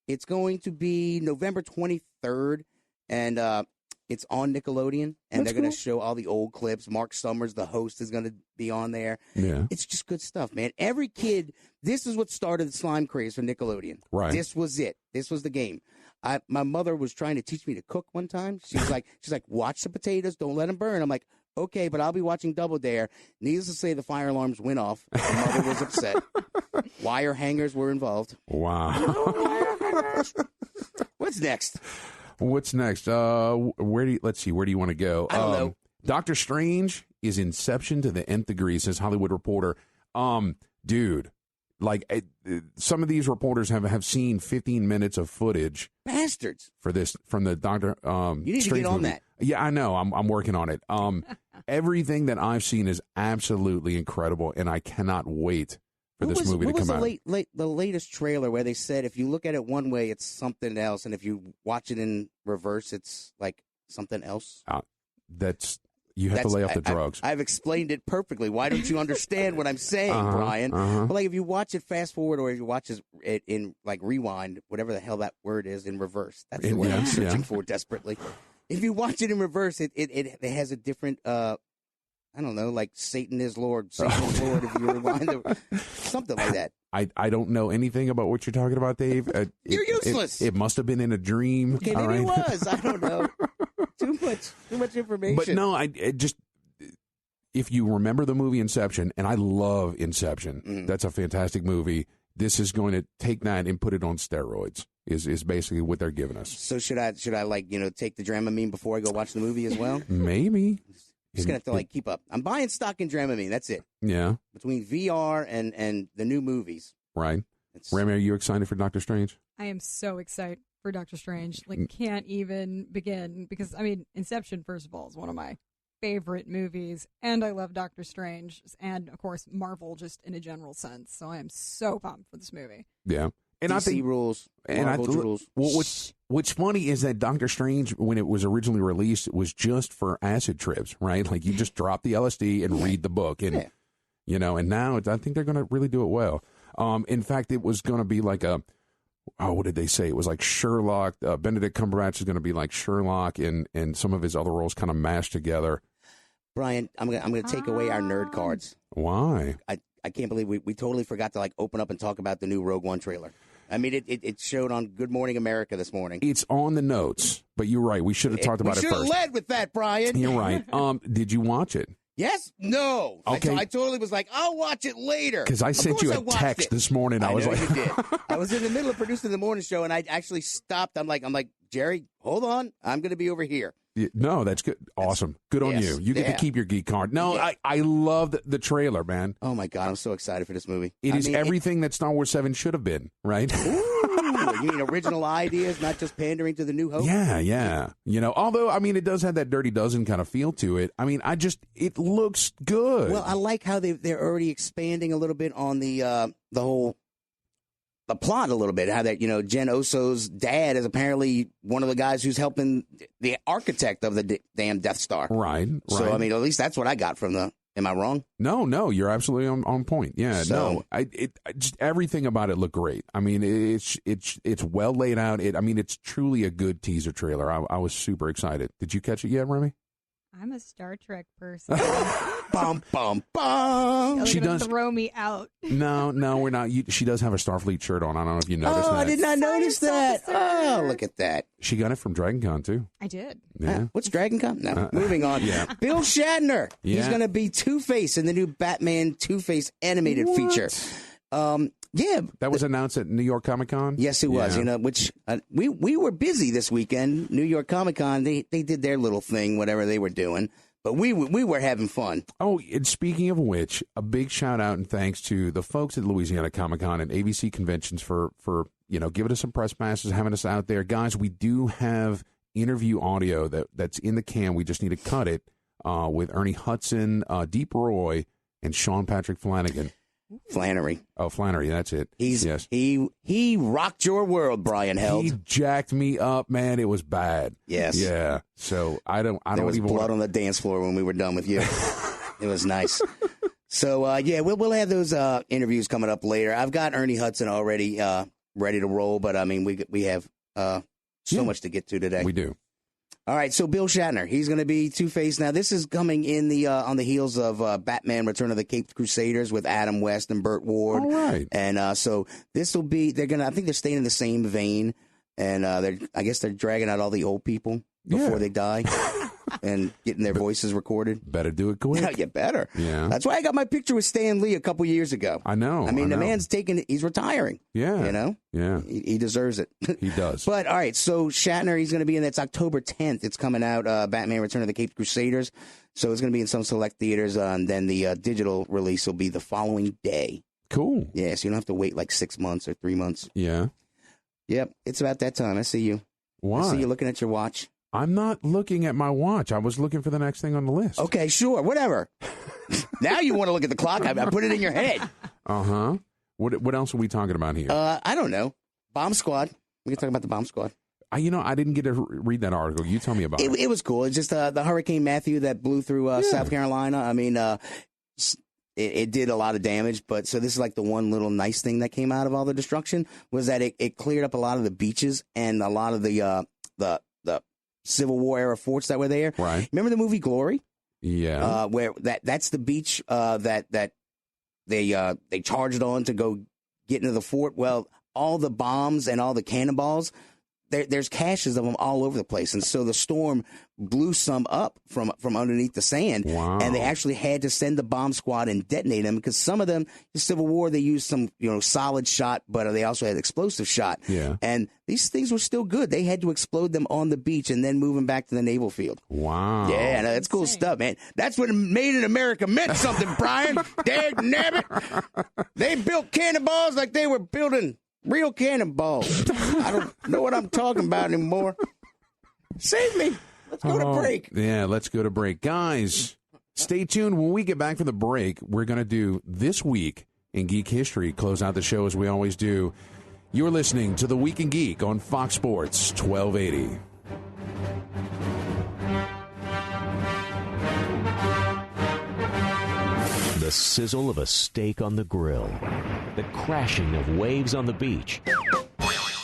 it's going to be November 23rd, and it's on Nickelodeon, and they're going to show all the old clips. Mark Summers, the host, is going to be on there. Yeah. It's just good stuff, man. Every kid, this is what started the slime craze for Nickelodeon. Right. This was it. This was the game. My mother was trying to teach me to cook one time. She's like, watch the potatoes, don't let them burn. I'm like, okay, but I'll be watching Double Dare. Needless to say, the fire alarms went off. My mother was upset. Wire hangers were involved. Wow. What's next? What's next? Let's see. Where do you want to go? I don't know. Doctor Strange is Inception to the nth degree, says Hollywood Reporter. Dude, like some of these reporters have seen 15 minutes of footage. Bastards. For this from the Doctor. You need Strange to get on movie. that. Yeah, I know. I'm working on it. Everything that I've seen is absolutely incredible, and I cannot wait for this movie to come out. What was the latest trailer where they said if you look at it one way, it's something else, and if you watch it in reverse, it's like something else? You have to lay off the drugs. I've explained it perfectly. Why don't you understand what I'm saying, Brian? But like if you watch it fast forward, or if you watch it in like rewind, whatever the hell that word is, in reverse. That's the word I'm searching for desperately. If you watch it in reverse, it has a different. I don't know, like Satan is Lord, Satan is Lord. If you rewind something like that. I don't know anything about what you're talking about, Dave. You're useless. It must have been in a dream. Okay, maybe it was. I don't know. Too much information. But no, if you remember the movie Inception, and I love Inception, that's a fantastic movie. This is going to take that and put it on steroids. Is basically what they're giving us. So should I take the Dramamine before I go watch the movie as well? Maybe. Just gonna have to keep up. I'm buying stock in Dramamine. That's it. Yeah. Between VR and the new movies. Right. Remy, are you excited for Doctor Strange? I am so excited for Doctor Strange. Can't even begin because Inception, first of all, is one of my favorite movies, and I love Doctor Strange, and of course Marvel just in a general sense. So I am so pumped for this movie. Yeah. And DC I think rules. And rules. Well, what's funny is that Doctor Strange, when it was originally released, it was just for acid trips, right? Like you just drop the LSD and read the book, and and now I think they're going to really do it well. In fact, it was going to be like what did they say? It was like Sherlock. Benedict Cumberbatch is going to be like Sherlock, and some of his other roles kind of mashed together. Brian, I'm gonna take away our nerd cards. Why? I can't believe we totally forgot to open up and talk about the new Rogue One trailer. I mean, it showed on Good Morning America this morning. It's on the notes, but you're right. We should have talked about it first. We should have led with that, Brian. You're right. Did you watch it? Yes? No. Okay. I totally was like, I'll watch it later. Because I sent you a text this morning. I was like, you did. I was in the middle of producing the morning show, and I actually stopped. I'm like, Jerry, hold on. I'm going to be over here. No, that's good. Awesome. Good on you. You get to keep your geek card. No, I love the trailer, man. Oh, my God. I'm so excited for this movie. It is everything that Star Wars 7 should have been, right? Ooh, you mean original ideas, not just pandering to the new hope? Yeah. Although, it does have that Dirty Dozen kind of feel to it. It looks good. Well, I like how they're already expanding a little bit on the whole... the plot a little bit, how that, Jen Oso's dad is apparently one of the guys who's helping the architect of the damn Death Star. Right. So, at least that's what I got from am I wrong? No, you're absolutely on point. Yeah, So- just everything about it looked great. It's well laid out. It's truly a good teaser trailer. I was super excited. Did you catch it yet, Remy? I'm a Star Trek person. Bum, bum, bum. She does throw me out. No, we're not. She does have a Starfleet shirt on. I don't know if you noticed that. I did not notice that. Oh, look at that. She got it from DragonCon too. I did. Yeah. What's DragonCon? No. Moving on. Yeah. Bill Shatner. Yeah. He's going to be Two-Face in the new Batman Two-Face animated feature. Yeah. That was announced at New York Comic Con? Yes, it was. Which we were busy this weekend. New York Comic Con, they did their little thing, whatever they were doing. But we were having fun. Oh, and speaking of which, a big shout out and thanks to the folks at Louisiana Comic Con and ABC Conventions for giving us some press passes, having us out there. Guys, we do have interview audio that's in the can. We just need to cut it with Ernie Hudson, Deep Roy, and Sean Patrick Flanagan. Flannery. Oh, Flannery, that's it. He rocked your world, Brian Held. He jacked me up, man. It was bad. Yes. Yeah. So I don't was even blood on the dance floor when we were done with you. It was nice. So we'll have those interviews coming up later. I've got Ernie Hudson already ready to roll, but we have so much to get to today. We do. All right, so Bill Shatner, he's going to be Two-Face. Now, this is coming in the on the heels of Batman: Return of the Caped Crusaders with Adam West and Burt Ward. All right. And so this will be. I think they're staying in the same vein, and I guess they're dragging out all the old people before they die. And getting their voices recorded. Better do it quick. Yeah, you better. Yeah. That's why I got my picture with Stan Lee a couple years ago. I know. The man's he's retiring. Yeah. Yeah. He deserves it. He does. But, all right, so Shatner, he's going to be in, that's October 10th. It's coming out, Batman Return of the Caped Crusaders. So it's going to be in some select theaters, and then the digital release will be the following day. Cool. Yeah, so you don't have to wait like 6 months or 3 months. Yeah. Yep, it's about that time. I see you. Why? I see you looking at your watch. I'm not looking at my watch. I was looking for the next thing on the list. Okay, sure, whatever. Now you want to look at the clock. I put it in your head. Uh-huh. What else are we talking about here? I don't know. Bomb Squad. We can talk about the Bomb Squad. I didn't get to read that article. You tell me about it. It was cool. It's just the Hurricane Matthew that blew through South Carolina. It did a lot of damage, but so this is like the one little nice thing that came out of all the destruction was that it cleared up a lot of the beaches and a lot of the Civil War era forts that were there. Right. Remember the movie Glory? Yeah. Where that's the beach that they charged on to go get into the fort. Well, all the bombs and all the cannonballs there's caches of them all over the place. And so the storm blew some up from underneath the sand. Wow. And they actually had to send the bomb squad and detonate them because some of them, the Civil War, they used some, solid shot, but they also had explosive shot. Yeah. And these things were still good. They had to explode them on the beach and then move them back to the naval field. Wow. Yeah, no, that's cool stuff, man. That's what Made in America meant something, Brian. Dag nabbit. They built cannonballs like they were building real cannonballs. I don't know what I'm talking about anymore. Save me. Let's go to break. Yeah, let's go to break. Guys, stay tuned. When we get back from the break, we're going to do This Week in Geek History. Close out the show as we always do. You're listening to The Week in Geek on Fox Sports 1280. The sizzle of a steak on the grill, the crashing of waves on the beach,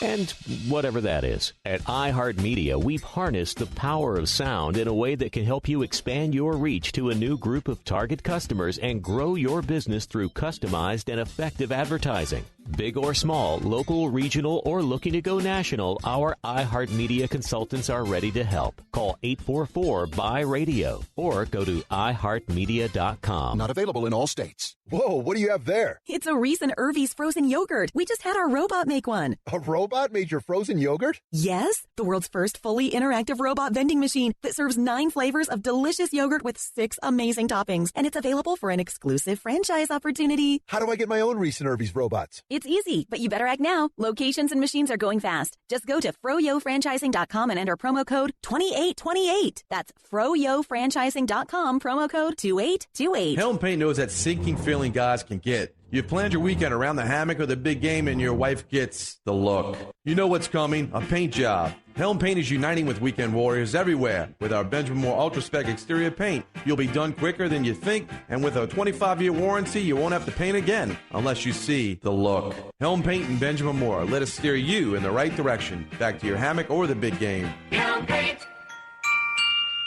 and whatever that is. At iHeartMedia, we've harnessed the power of sound in a way that can help you expand your reach to a new group of target customers and grow your business through customized and effective advertising. Big or small, local, regional, or looking to go national, our iHeartMedia consultants are ready to help. Call 844-BUY-RADIO or go to iHeartMedia.com. Not available in all states. Whoa, what do you have there? It's a Reese and Irvy's frozen yogurt. We just had our robot make one. A robot made your frozen yogurt? Yes, the world's first fully interactive robot vending machine that serves 9 flavors of delicious yogurt with 6 amazing toppings. And it's available for an exclusive franchise opportunity. How do I get my own Reese and Irvy's robots? It's easy, but you better act now. Locations and machines are going fast. Just go to froyofranchising.com and enter promo code 2828. That's froyofranchising.com, promo code 2828. Helm Paint knows that sinking feeling guys can get. You've planned your weekend around the hammock or the big game and your wife gets the look. You know what's coming, a paint job. Helm Paint is uniting with weekend warriors everywhere. With our Benjamin Moore Ultra Spec exterior paint, you'll be done quicker than you think, and with a 25-year warranty, you won't have to paint again unless you see the look. Helm Paint and Benjamin Moore, let us steer you in the right direction, back to your hammock or the big game. Helm Paint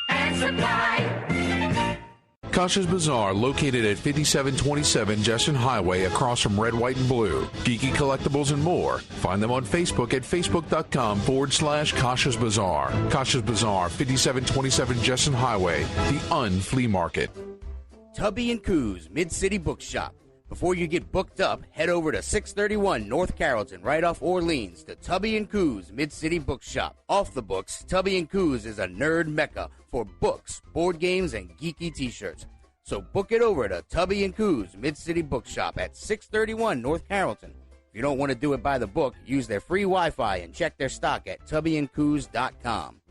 and Supply. Kasha's Bazaar, located at 5727 Jesson Highway, across from Red, White, and Blue. Geeky collectibles and more. Find them on Facebook at facebook.com/Kasha's Bazaar. Kasha's Bazaar, 5727 Jesson Highway, the Flea Market. Tubby & Coos Mid-City Bookshop. Before you get booked up, head over to 631 North Carrollton, right off Orleans, to Tubby & Coos Mid-City Bookshop. Off the books, Tubby & Coos is a nerd mecca for books, board games, and geeky t-shirts. So book it over to Tubby & Coos Mid-City Bookshop at 631 North Carrollton. If you don't want to do it by the book, use their free Wi-Fi and check their stock at tubbyandcoos.com.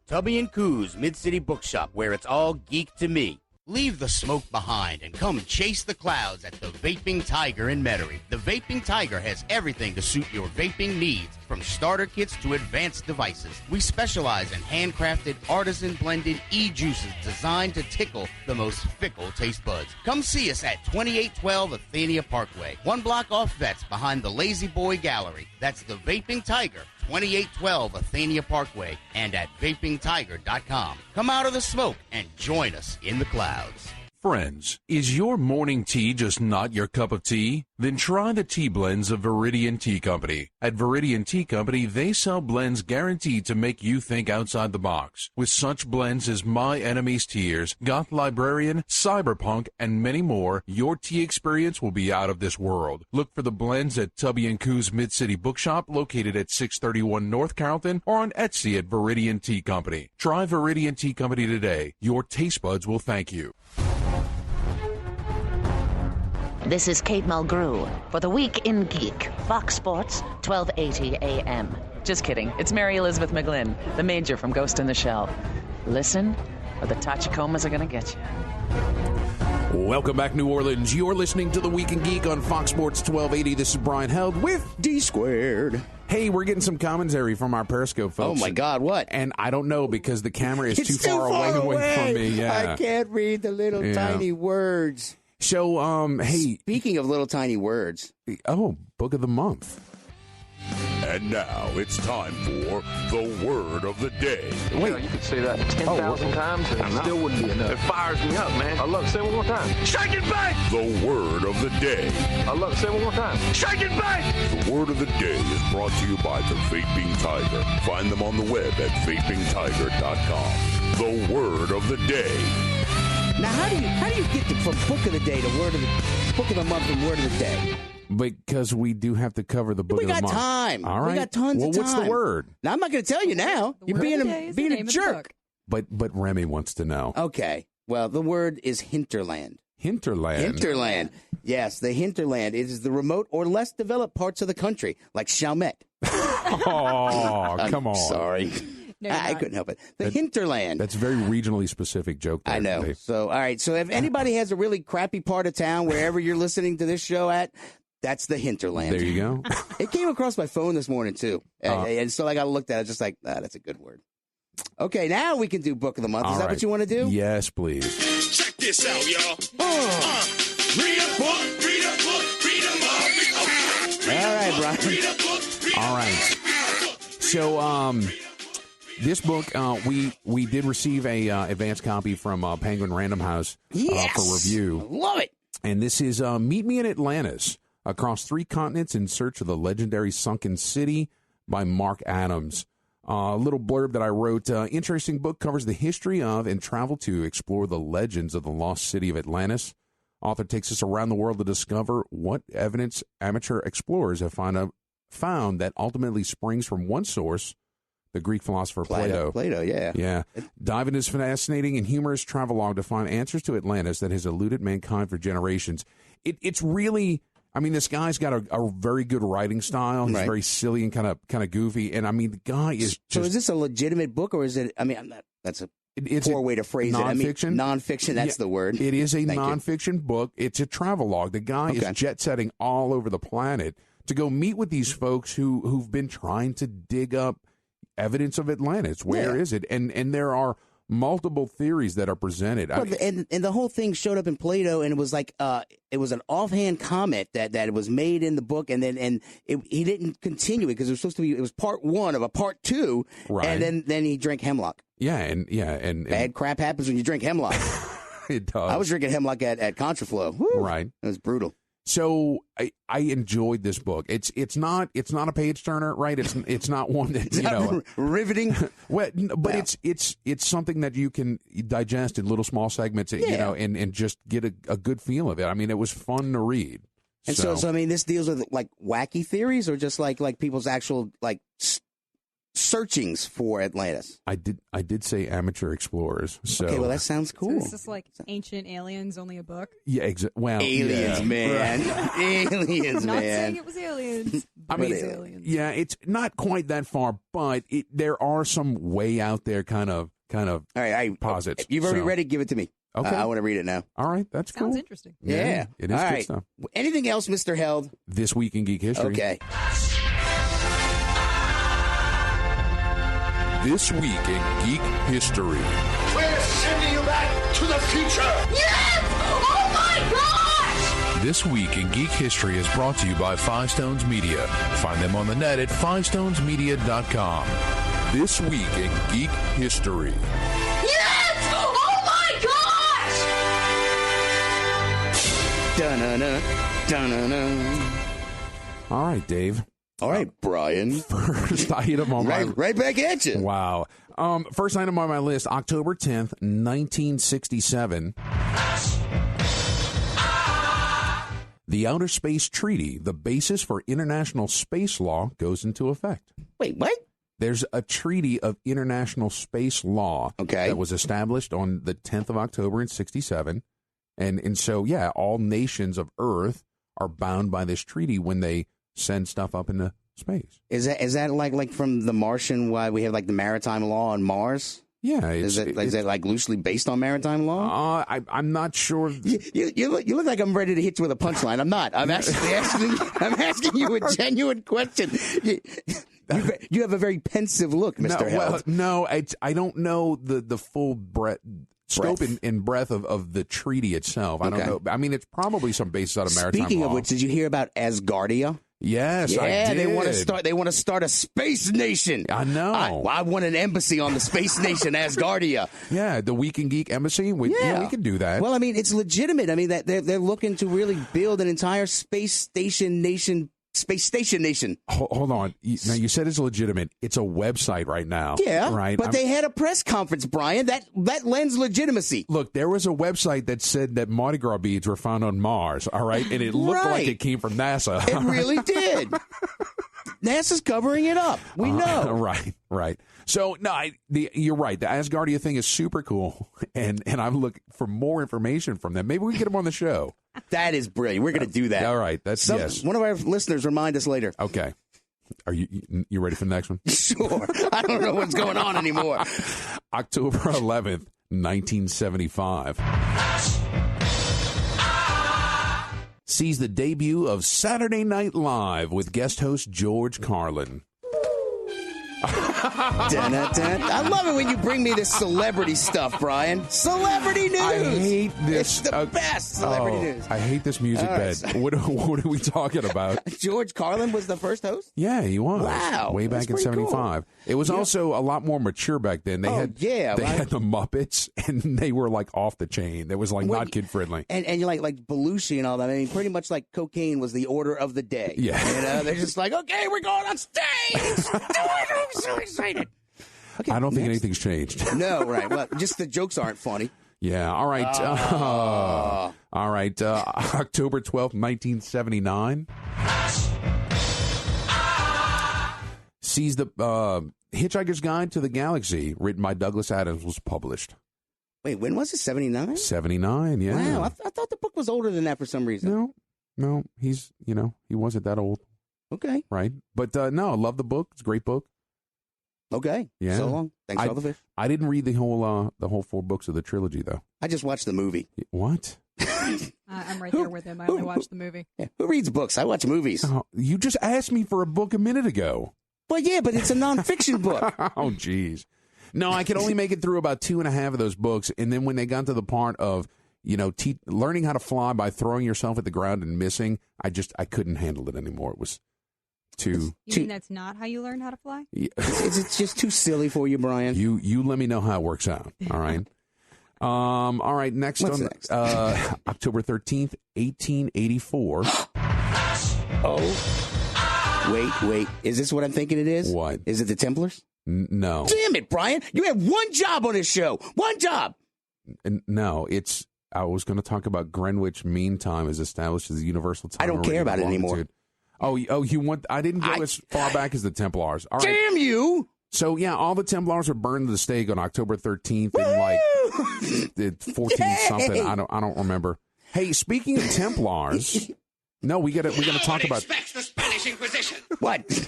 Tubby & Coos Mid-City Bookshop, where it's all geek to me. Leave the smoke behind and come chase the clouds at the Vaping Tiger in Metairie. The Vaping Tiger has everything to suit your vaping needs, from starter kits to advanced devices. We specialize in handcrafted, artisan-blended e-juices designed to tickle the most fickle taste buds. Come see us at 2812 Athenia Parkway, 1 block off Vets behind the Lazy Boy Gallery. That's the Vaping Tiger, 2812 Athenia Parkway, and at vapingtiger.com. Come out of the smoke and join us in the clouds. Friends, is your morning tea just not your cup of tea? Then try the tea blends of Viridian Tea Company. At Viridian Tea Company, they sell blends guaranteed to make you think outside the box. With such blends as My Enemy's Tears, Goth Librarian, Cyberpunk, and many more, your tea experience will be out of this world. Look for the blends at Tubby & Coos Mid-City Bookshop, located at 631 North Carrollton, or on Etsy at Viridian Tea Company. Try Viridian Tea Company today. Your taste buds will thank you. This is Kate Mulgrew for the Week in Geek, Fox Sports, 1280 a.m. Just kidding. It's Mary Elizabeth McGlynn, the Major from Ghost in the Shell. Listen, or the Tachicomas are going to get you. Welcome back, New Orleans. You're listening to the Week in Geek on Fox Sports 1280. This is Brian Held with D Squared. Hey, we're getting some commentary from our Periscope folks. Oh, my God, what? And I don't know because the camera is It's too far away from me. Yeah. I can't read the little tiny words. So, hey. Speaking of little tiny words. Oh, Book of the Month. And now it's time for the word of the day. Wait, you could say that 10,000 times and it still wouldn't be enough. It fires me up, man. I love it. Say it one more time. Shake it back! The word of the day. I love it. Say it one more time. Shake it back! The word of the day is brought to you by the Vaping Tiger. Find them on the web at vapingtiger.com. The word of the day. Now, how do you get from book of the day to book of the month and word of the day? Because we do have to cover the book of the month. We got time. All right. We got tons of time. Well, what's the word? Now, I'm not going to tell you now. You're being a jerk. But Remy wants to know. Okay. Well, the word is hinterland. Hinterland. Hinterland. Yes, the hinterland. It is the remote or less developed parts of the country, like Chalmette. Oh, come on. Sorry. No, I couldn't help it. The hinterland. That's a very regionally specific joke there, I know. Dave. So, all right. So if anybody has a really crappy part of town, wherever you're listening to this show at, that's the hinterland. There you go. It came across my phone this morning, too. And so I got looked at it, just like, that's a good word. Okay, now we can do Book of the Month. Is that what you want to do? Yes, please. Check this out, y'all. Read a book, read a book, read a book. All right, Brian. All right. So, this book, we did receive a advance copy from Penguin Random House for review. Love it. And this is Meet Me in Atlantis, Across 3 Continents in Search of the Legendary Sunken City by Mark Adams. A little blurb that I wrote. Interesting book, covers the history of and travel to explore the legends of the lost city of Atlantis. Author takes us around the world to discover what evidence amateur explorers have found that ultimately springs from one source, the Greek philosopher Plato. Plato, yeah. Yeah. Dive into this fascinating and humorous travelogue to find answers to Atlantis that has eluded mankind for generations. It's really, I mean, this guy's got a very good writing style. He's very silly and kind of goofy. And I mean, the guy is just. So is this a legitimate book, or is it, I mean, that's a poor way to phrase it. I mean, nonfiction, that's the word. It is a nonfiction book. It's a travelogue. The guy is jet setting all over the planet to go meet with these folks who've been trying to dig up evidence of Atlantis. Where is it? And there are multiple theories that are presented. Well, and the whole thing showed up in Plato, and it was like it was an offhand comment that it was made in the book, and then he didn't continue it because it was supposed to be, it was part 1 of a part 2, and then he drank hemlock. And bad crap happens when you drink hemlock. It does. I was drinking hemlock at Contraflow. Woo. Right. It was brutal. So I enjoyed this book. It's not a page turner, right? It's not one that riveting. Well, but it's something that you can digest in little small segments, and just get a good feel of it. I mean, it was fun to read. And so I mean, this deals with like wacky theories, or just like people's actual searchings for Atlantis. I did say amateur explorers. So okay, well that sounds cool. So is this like Ancient Aliens, only a book? Yeah, well, aliens, man, aliens, Not man. saying it was aliens. I mean, aliens. Yeah, it's not quite that far, but there are some way out there kind of all right, posits. You've already read it. Give it to me. Okay, I want to read it now. All right, that's cool. Sounds interesting. Yeah, it is all good right. stuff. Anything else, Mr. Held? This week in Geek History. Okay. This week in Geek History. We're sending you back to the future. Yes! Oh my gosh! This week in Geek History is brought to you by Five Stones Media. Find them on the net at fivestonesmedia.com. This week in Geek History. Yes! Oh my gosh! Dun-na-na, dun-na-na. All right, Dave. All right, Brian. First item on my right back at you. Wow. First item on my list, October 10th, 1967. The Outer Space Treaty, the basis for international space law, goes into effect. Wait, what? There's a treaty of international space law that was established on the 10th of October in 67. And so, yeah, all nations of Earth are bound by this treaty when they send stuff up into space. Is that like from The Martian, why we have like the maritime law on Mars? Yeah, is that like loosely based on maritime law? I'm not sure. You look like I'm ready to hit you with a punchline. I'm not. I'm actually asking you a genuine question. You have a very pensive look, Mr. Held. No, I don't know the full scope and breadth of the treaty itself. I don't know. I mean, it's probably some basis out of maritime law. Speaking of which, did you hear about Asgardia? Yes, yeah, I did. They want to start a space nation. I know. I want an embassy on the space nation, Asgardia. Yeah, the Week in Geek embassy. We can do that. Well, I mean, it's legitimate. I mean, that they're looking to really build an entire space station nation. Hold on. Now, you said it's legitimate. It's a website right now. Yeah, right. But they had a press conference, Brian. That lends legitimacy. Look, there was a website that said that Mardi Gras beads were found on Mars, all right? And it looked like it came from NASA. It really did. NASA's covering it up. We know. Right. So, no, you're right. The Asgardia thing is super cool, and I'm looking for more information from them. Maybe we can get them on the show. That is brilliant. We're going to do that. All right. Yes. One of our listeners remind us later. Okay. Are you ready for the next one? Sure. I don't know what's going on anymore. October 11th, 1975. Sees the debut of Saturday Night Live with guest host George Carlin. I love it when you bring me this celebrity stuff, Brian. Celebrity news. I hate this. It's the best celebrity news. I hate this music bed. What are we talking about? George Carlin was the first host? Yeah, he was. Wow. Way back in 75. Cool. It was also a lot more mature back then. They had the Muppets, and they were like off the chain. It was like not kid friendly. And you like Belushi and all that. I mean, pretty much like cocaine was the order of the day. Yeah. You know, they're just like, okay, we're going on stage. Do it. I'm so excited. Okay, I don't think anything's changed. No, right. Well, just the jokes aren't funny. Yeah. All right. All right. October 12th, 1979. Sees the Hitchhiker's Guide to the Galaxy, written by Douglas Adams, was published. Wait, when was it? 79? 79, yeah. Wow, I thought the book was older than that for some reason. No, he wasn't that old. Okay. Right. But no, I love the book. It's a great book. Okay. Yeah. So long. Thanks for all the fish. I didn't read the whole 4 books of the trilogy, though. I just watched the movie. What? I'm right there with him. I only watched the movie. Yeah. Who reads books? I watch movies. You just asked me for a book a minute ago. Well, yeah, but it's a nonfiction book. Oh, geez. No, I could only make it through about 2.5 of those books, and then when they got to the part of learning how to fly by throwing yourself at the ground and missing, I couldn't handle it anymore. It was too. You mean that's not how you learn how to fly? It's just too silly for you, Brian. You let me know how it works out. All right. All right. Next. What's next? October 13th, 1884. Oh. Wait. Is this what I'm thinking it is? What? Is it the Templars? No. Damn it, Brian! You have one job on this show. One job. No, it's. I was going to talk about Greenwich Mean Time as established as the universal time. I don't care about it anymore. Oh, you want? I didn't go as far back as the Templars. All right. Damn you! So yeah, all the Templars were burned to the stake on October 13th in like 14 something. I don't remember. Hey, speaking of Templars, no, we got to talk about. Expects the Spanish Inquisition. What?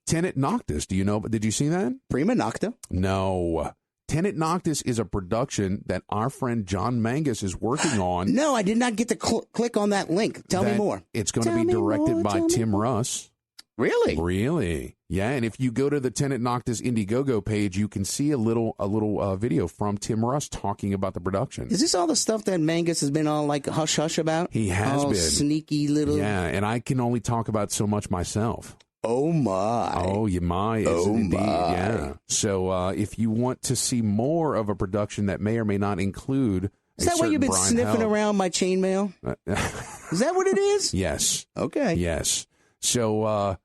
Tenet Noctis. Do you know? Did you see that? Prima Nocta? No. Tenet Noctis is a production that our friend John Mangus is working on. No, I did not get to click on that link. Tell me more. It's going to be directed by Tim Russ. Really? Really? Yeah, and if you go to the Tenet Noctis Indiegogo page, you can see a little video from Tim Russ talking about the production. Is this all the stuff that Mangus has been all like hush-hush about? He has been. Sneaky little... Yeah, and I can only talk about so much myself. Oh, my. Oh, you my. Oh, indeed. my. Yeah. So if you want to see more of a production that may or may not include... Is that why you've been sniffing around my chainmail? Is that what it is? Yes. Okay. Yes. So,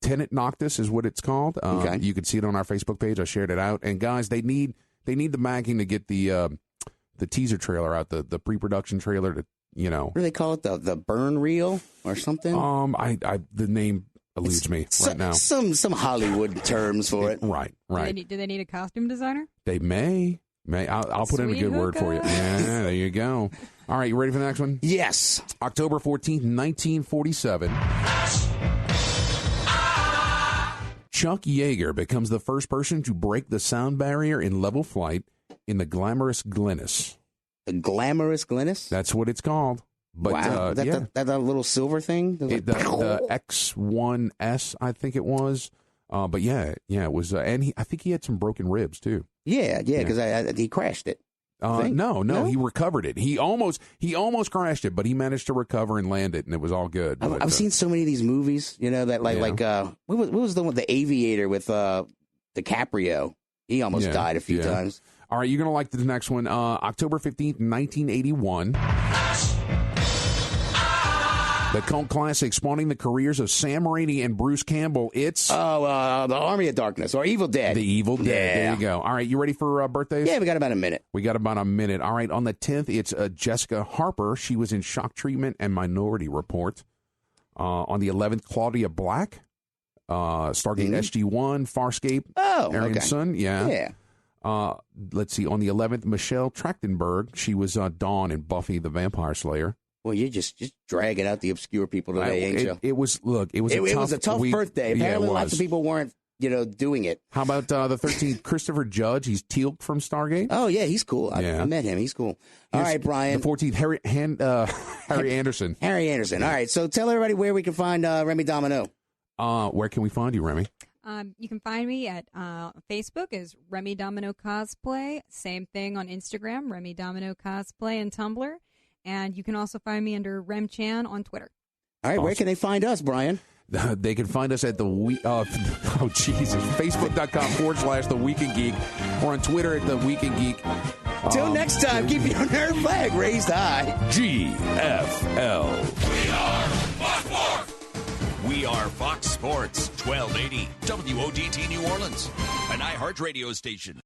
Tenet Noctis is what it's called. Okay. You can see it on our Facebook page. I shared it out. And, guys, they need the backing to get the teaser trailer out, the pre-production trailer to, What do they call it? The burn reel or something? The name eludes me right now. Some Hollywood terms for it. Right. Do they need a costume designer? They may. I'll put in a good word for you. Yeah, there you go. All right, you ready for the next one? Yes. October 14th, 1947. Chuck Yeager becomes the first person to break the sound barrier in level flight in the Glamorous Glennis. The Glamorous Glennis? That's what it's called. But, wow. That little silver thing? The X1S, I think it was. But it was. And I think he had some broken ribs, too. Yeah, because he crashed it. No, he recovered it. He almost crashed it, but he managed to recover and land it, and it was all good. I've seen so many of these movies, that what was the one, The Aviator with DiCaprio? He almost died a few times. All right, you're going to like the next one. October 15th, 1981. The cult classic spawning the careers of Sam Raimi and Bruce Campbell. It's... The Army of Darkness, or Evil Dead. The Evil Dead. Yeah. There you go. All right, you ready for birthdays? Yeah, we got about a minute. All right, on the 10th, it's Jessica Harper. She was in Shock Treatment and Minority Report. On the 11th, Claudia Black. Stargate SG-1, Farscape. Arian Sun. Yeah. Let's see. On the 11th, Michelle Trachtenberg. She was Dawn in Buffy the Vampire Slayer. Well, you're just dragging out the obscure people today, ain't you? It was a tough tough birthday. Apparently, lots of people weren't, doing it. How about the 13th, Christopher Judge? He's Teal'c from Stargate. Oh, yeah, he's cool. I met him. He's cool. All right, Brian. The 14th, Harry Anderson. Harry Anderson. All right, so tell everybody where we can find Remy Domino. Where can we find you, Remy? You can find me at Facebook as Remy Domino Cosplay. Same thing on Instagram, Remy Domino Cosplay, and Tumblr. And you can also find me under Rem Chan on Twitter. All right, awesome. Where can they find us, Brian? They can find us at Facebook.com/The Week in Geek, or on Twitter at The Week in Geek. Till next time, keep your nerd flag raised high. GFL. We are Fox Sports 1280 WODT New Orleans, an iHeartRadio station.